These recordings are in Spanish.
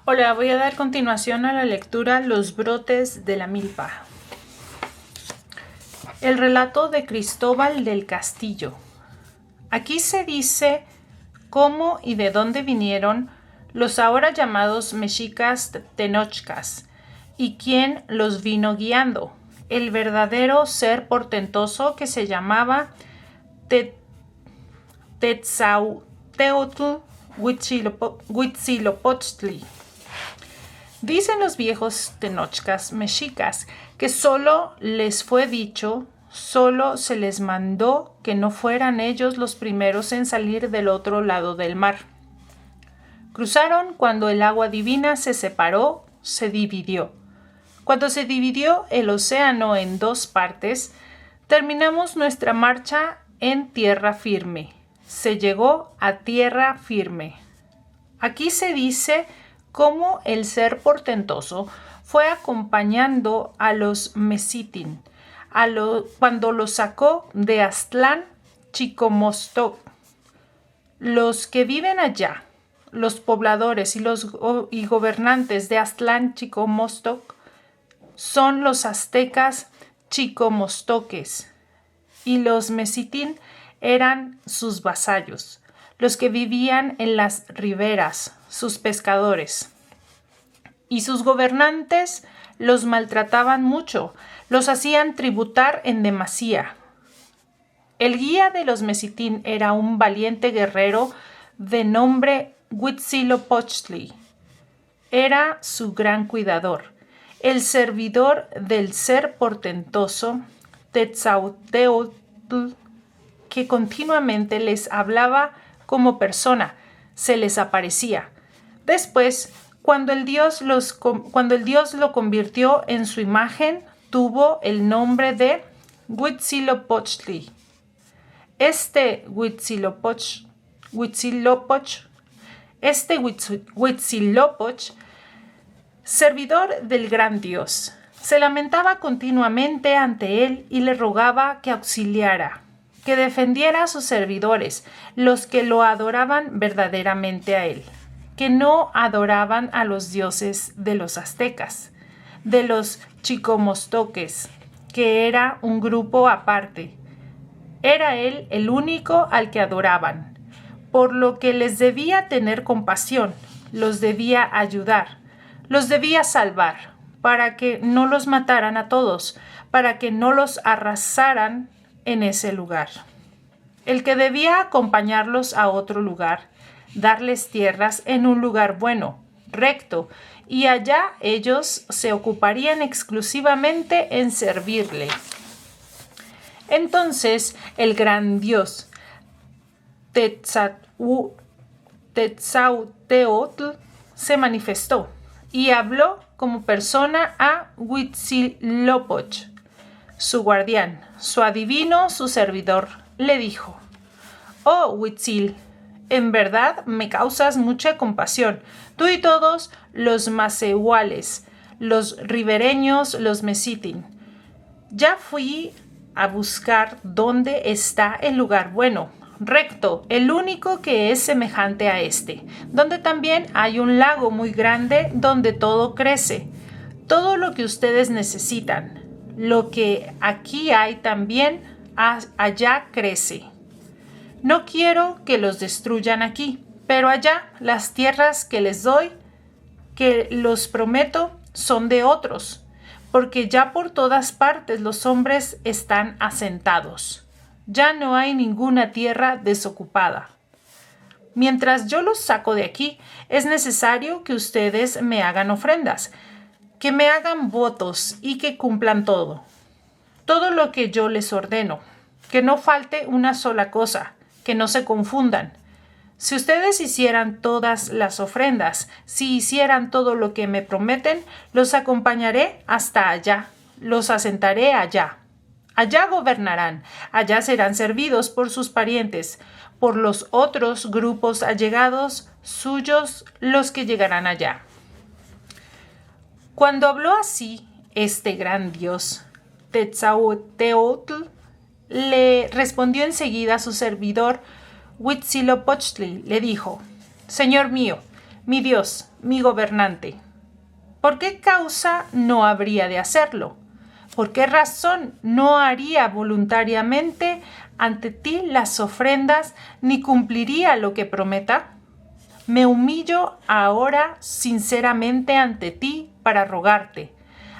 Hola, voy a dar continuación a la lectura Los brotes de la milpa. El relato de Cristóbal del Castillo. Aquí se dice cómo y de dónde vinieron los ahora llamados mexicas tenochcas y quién los vino guiando, el verdadero ser portentoso que se llamaba Tetzauteotl Huitzilopochtli. Dicen los viejos tenochcas mexicas que solo les fue dicho, solo se les mandó que no fueran ellos los primeros en salir del otro lado del mar. Cruzaron cuando el agua divina se separó, se dividió. Cuando se dividió el océano en dos partes, terminamos nuestra marcha en tierra firme. Se llegó a tierra firme. Aquí se dice cómo el ser portentoso fue acompañando a los Mesitin cuando los sacó de Aztlán Chicomostoc. Los que viven allá, los pobladores y gobernantes de Aztlán Chicomostoc, son los aztecas chicomostoques y los Mesitin eran sus vasallos, los que vivían en las riberas, sus pescadores. Y sus gobernantes los maltrataban mucho, los hacían tributar en demasía. El guía de los Mesitín era un valiente guerrero de nombre Huitzilopochtli. Era su gran cuidador, el servidor del ser portentoso Tetzauteotl, que continuamente les hablaba como persona, se les aparecía. Después, cuando el Dios lo convirtió en su imagen, tuvo el nombre de Huitzilopochtli. Este Huitzilopoch, servidor del gran Dios, se lamentaba continuamente ante él y le rogaba que auxiliara, que defendiera a sus servidores, los que lo adoraban verdaderamente a él, que no adoraban a los dioses de los aztecas, de los chicomostoques, que era un grupo aparte. Era él el único al que adoraban, por lo que les debía tener compasión, los debía ayudar, los debía salvar, para que no los mataran a todos, para que no los arrasaran en ese lugar. El que debía acompañarlos a otro lugar, darles tierras en un lugar bueno, recto, y allá ellos se ocuparían exclusivamente en servirle. Entonces el gran dios Tetzauteotl se manifestó y habló como persona a Huitzilopoch, su guardián, su adivino, su servidor. Le dijo: «Oh, Huitzil, en verdad me causas mucha compasión, tú y todos los macehuales, los ribereños, los mesitin. Ya fui a buscar dónde está el lugar bueno, recto, el único que es semejante a este, donde también hay un lago muy grande donde todo crece, todo lo que ustedes necesitan, lo que aquí hay también allá crece. No quiero que los destruyan aquí, pero allá las tierras que les doy, que los prometo, son de otros, porque ya por todas partes los hombres están asentados. Ya no hay ninguna tierra desocupada. Mientras yo los saco de aquí, es necesario que ustedes me hagan ofrendas, que me hagan votos y que cumplan todo lo que yo les ordeno, que no falte una sola cosa, que no se confundan. Si ustedes hicieran todas las ofrendas, si hicieran todo lo que me prometen, los acompañaré hasta allá, los asentaré allá. Allá gobernarán, allá serán servidos por sus parientes, por los otros grupos allegados suyos, los que llegarán allá». Cuando habló así este gran dios, Tetzauteotl, le respondió enseguida a su servidor Huitzilopochtli. Le dijo: «Señor mío, mi Dios, mi gobernante. ¿Por qué causa no habría de hacerlo? ¿Por qué razón no haría voluntariamente ante ti las ofrendas ni cumpliría lo que prometa? Me humillo ahora sinceramente ante ti para rogarte,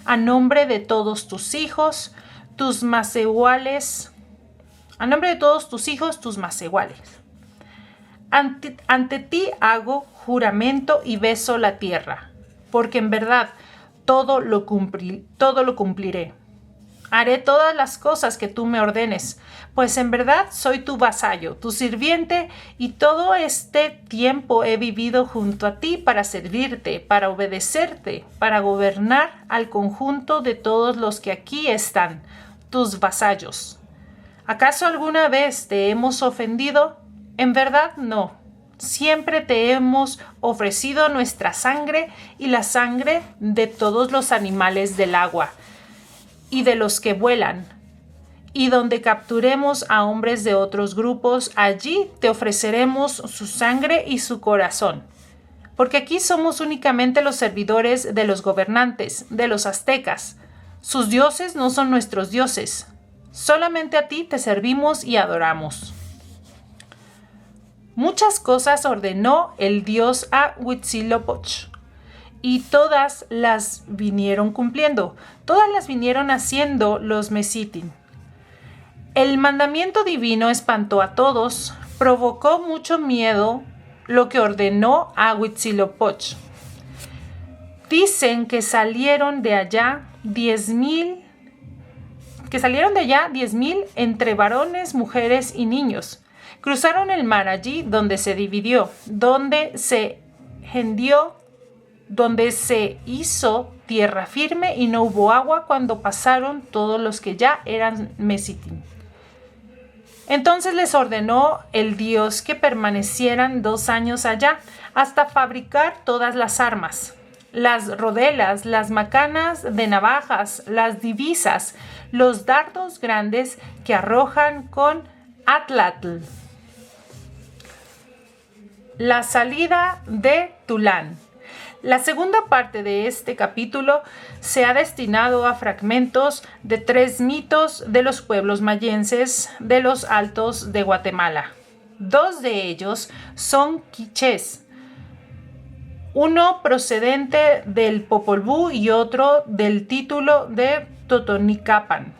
a nombre de todos tus hijos, tus más iguales, Ante ti hago juramento y beso la tierra, porque en verdad todo lo cumpliré. Haré todas las cosas que tú me ordenes, pues en verdad soy tu vasallo, tu sirviente, y todo este tiempo he vivido junto a ti para servirte, para obedecerte, para gobernar al conjunto de todos los que aquí están, tus vasallos. ¿Acaso alguna vez te hemos ofendido? En verdad no. Siempre te hemos ofrecido nuestra sangre y la sangre de todos los animales del agua y de los que vuelan. Y donde capturemos a hombres de otros grupos, allí te ofreceremos su sangre y su corazón. Porque aquí somos únicamente los servidores de los gobernantes, de los aztecas. Sus dioses no son nuestros dioses. Solamente a ti te servimos y adoramos. Muchas cosas ordenó el dios a Huitzilopochtli, y todas las vinieron cumpliendo, todas las vinieron haciendo los Mexitin. El mandamiento divino espantó a todos, provocó mucho miedo lo que ordenó a Huitzilopochtli. Dicen que salieron de allá 10,000 entre varones, mujeres y niños. Cruzaron el mar allí donde se dividió, donde se hizo tierra firme y no hubo agua cuando pasaron todos los que ya eran Mexitin. Entonces les ordenó el Dios que permanecieran 2 años allá hasta fabricar todas las armas, las rodelas, las macanas de navajas, las divisas, los dardos grandes que arrojan con atlatl. La salida de Tulán. La segunda parte de este capítulo se ha destinado a fragmentos de 3 mitos de los pueblos mayenses de los Altos de Guatemala. 2 de ellos son quichés, uno procedente del Popol Vuh y otro del título de Totonicapán.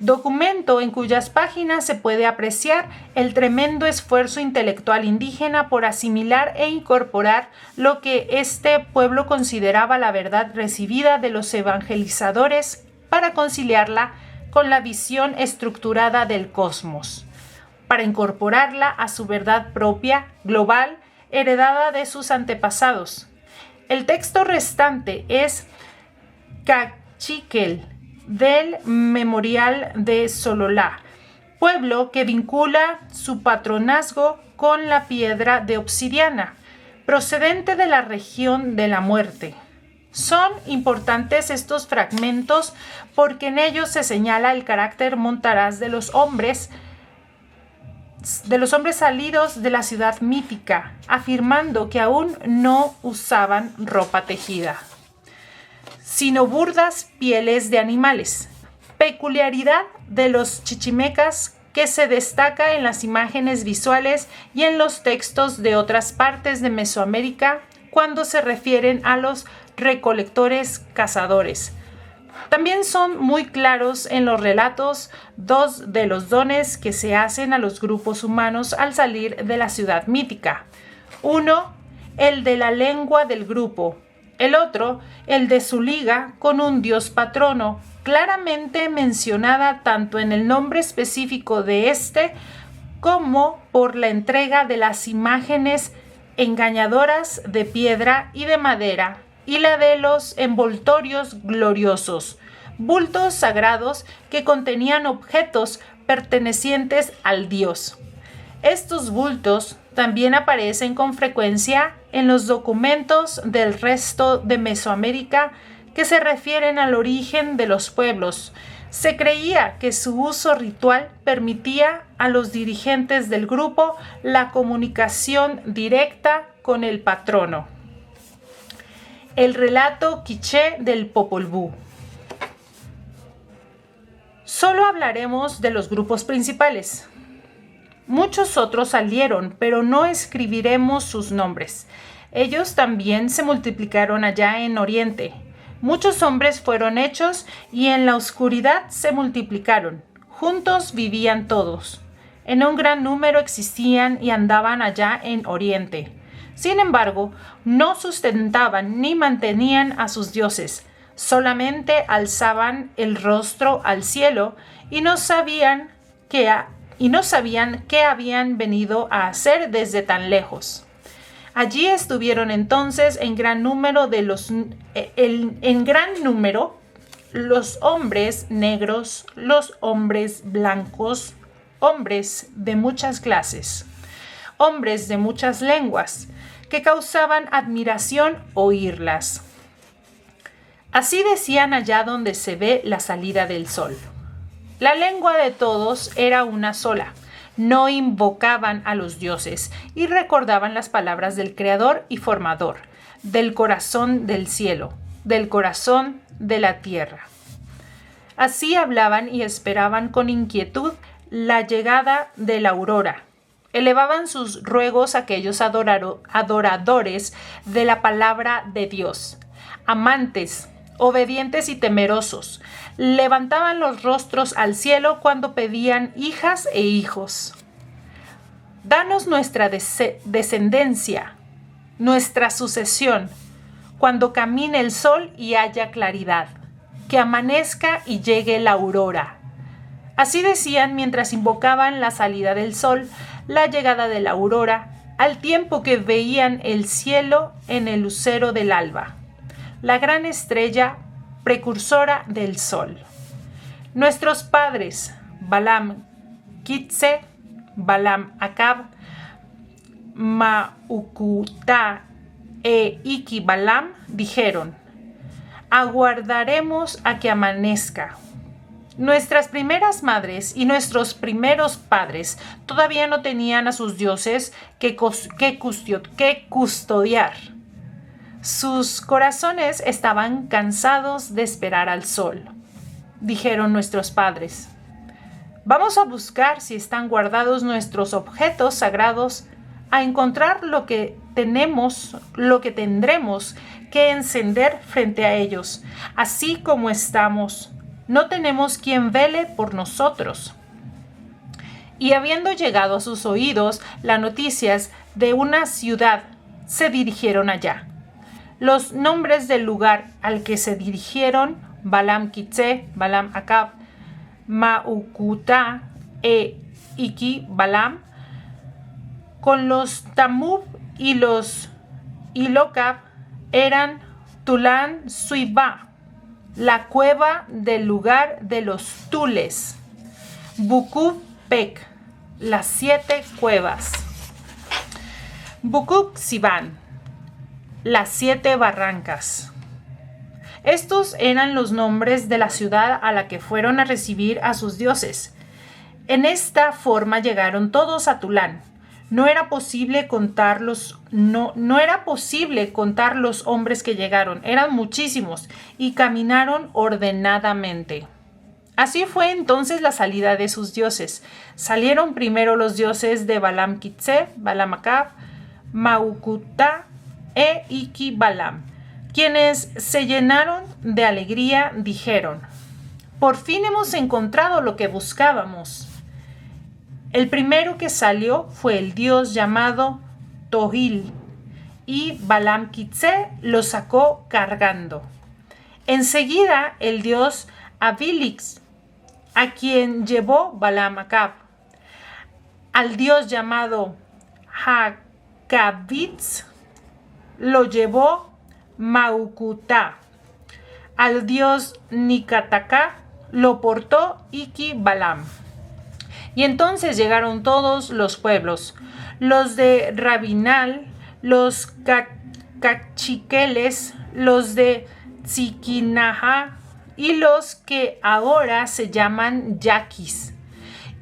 Documento en cuyas páginas se puede apreciar el tremendo esfuerzo intelectual indígena por asimilar e incorporar lo que este pueblo consideraba la verdad recibida de los evangelizadores para conciliarla con la visión estructurada del cosmos, para incorporarla a su verdad propia, global, heredada de sus antepasados. El texto restante es Cachiquel, del Memorial de Sololá, pueblo que vincula su patronazgo con la piedra de obsidiana, procedente de la región de la muerte. Son importantes estos fragmentos porque en ellos se señala el carácter montaraz de los hombres salidos de la ciudad mítica, afirmando que aún no usaban ropa tejida, sino burdas pieles de animales, peculiaridad de los chichimecas que se destaca en las imágenes visuales y en los textos de otras partes de Mesoamérica cuando se refieren a los recolectores cazadores. También son muy claros en los relatos 2 de los dones que se hacen a los grupos humanos al salir de la ciudad mítica. Uno, el de la lengua del grupo. El otro, el de su liga con un dios patrono, claramente mencionada tanto en el nombre específico de este como por la entrega de las imágenes engañadoras de piedra y de madera y la de los envoltorios gloriosos, bultos sagrados que contenían objetos pertenecientes al dios. Estos bultos también aparecen con frecuencia en los documentos del resto de Mesoamérica que se refieren al origen de los pueblos. Se creía que su uso ritual permitía a los dirigentes del grupo la comunicación directa con el patrono. El relato quiché del Popol Vuh. Solo hablaremos de los grupos principales. Muchos otros salieron, pero no escribiremos sus nombres. Ellos también se multiplicaron allá en Oriente. Muchos hombres fueron hechos y en la oscuridad se multiplicaron. Juntos vivían todos. En un gran número existían y andaban allá en Oriente. Sin embargo, no sustentaban ni mantenían a sus dioses. Solamente alzaban el rostro al cielo y no sabían qué habían venido a hacer desde tan lejos. Allí estuvieron entonces en gran número los hombres negros, los hombres blancos, hombres de muchas clases, hombres de muchas lenguas, que causaban admiración oírlas. Así decían allá donde se ve la salida del sol. La lengua de todos era una sola. No invocaban a los dioses y recordaban las palabras del Creador y Formador, del corazón del cielo, del corazón de la tierra. Así hablaban y esperaban con inquietud la llegada de la aurora. Elevaban sus ruegos a aquellos adoradores de la palabra de Dios, amantes, obedientes y temerosos. Levantaban los rostros al cielo cuando pedían hijas e hijos. Danos nuestra descendencia, nuestra sucesión, cuando camine el sol y haya claridad, que amanezca y llegue la aurora. Así decían mientras invocaban la salida del sol, la llegada de la aurora, al tiempo que veían el cielo en el lucero del alba, la gran estrella precursora del sol. Nuestros padres, Balam Kitse, Balam Acab, Maucutá e Iki Balam, dijeron: aguardaremos a que amanezca. Nuestras primeras madres y nuestros primeros padres todavía no tenían a sus dioses que custodiar. Sus corazones estaban cansados de esperar al sol. Dijeron nuestros padres: vamos a buscar si están guardados nuestros objetos sagrados, a encontrar lo que tendremos que encender frente a ellos, así como estamos. No tenemos quien vele por nosotros. Y habiendo llegado a sus oídos las noticias de una ciudad, se dirigieron allá. Los nombres del lugar al que se dirigieron: Balam Kitse, Balam Acab, Maucutá e Iki Balam, con los Tamub y los Ilocab, eran Tulán Suibá, la cueva del lugar de los Tules, Bukub Pek, las 7 cuevas, Bukub Siban, las 7 barrancas. Estos eran los nombres de la ciudad a la que fueron a recibir a sus dioses. En esta forma llegaron todos a Tulán. No era posible contar los hombres que llegaron, eran muchísimos, y caminaron ordenadamente. Así fue entonces la salida de sus dioses. Salieron primero los dioses de Balam Kitse, Balam Acab, Maucutá e Iki Balam, quienes se llenaron de alegría, dijeron: por fin hemos encontrado lo que buscábamos. El primero que salió fue el dios llamado Tohil, y Balam Kitse lo sacó cargando. Enseguida el dios Abilix, a quien llevó Balam Acab. Al dios llamado Hakabitz lo llevó Maucutá. Al dios Nicataca lo portó Iki Balam. Y entonces llegaron todos los pueblos, los de Rabinal, los cachiqueles, los de Tziquinaja y los que ahora se llaman yaquis.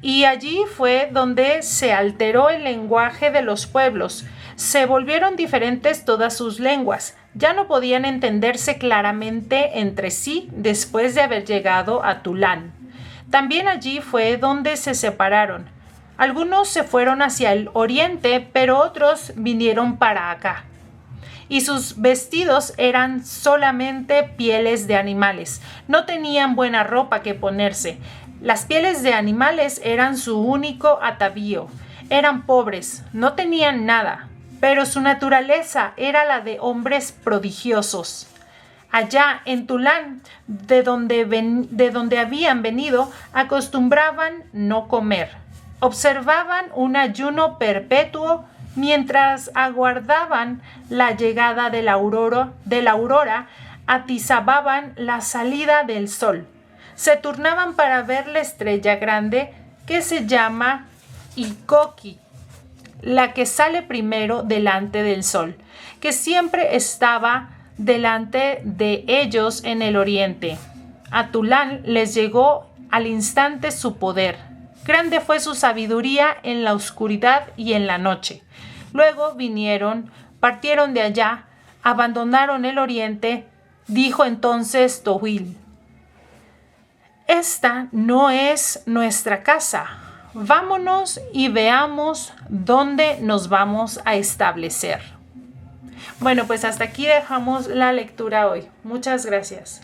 Y allí fue donde se alteró el lenguaje de los pueblos. Se volvieron diferentes todas sus lenguas. Ya no podían entenderse claramente entre sí después de haber llegado a Tulán. También allí fue donde se separaron. Algunos se fueron hacia el oriente, pero otros vinieron para acá. Y sus vestidos eran solamente pieles de animales. No tenían buena ropa que ponerse. Las pieles de animales eran su único atavío. Eran pobres, no tenían nada, pero su naturaleza era la de hombres prodigiosos. Allá en Tulán, de donde habían venido, acostumbraban no comer. Observaban un ayuno perpetuo mientras aguardaban la llegada de la aurora, atizababan la salida del sol. Se turnaban para ver la estrella grande que se llama Ikoki, la que sale primero delante del sol, que siempre estaba delante de ellos en el oriente. A Tulán les llegó al instante su poder. Grande fue su sabiduría en la oscuridad y en la noche. Luego partieron de allá, abandonaron el oriente. Dijo entonces Tohuil: esta no es nuestra casa. Vámonos y veamos dónde nos vamos a establecer. Bueno, pues hasta aquí dejamos la lectura hoy. Muchas gracias.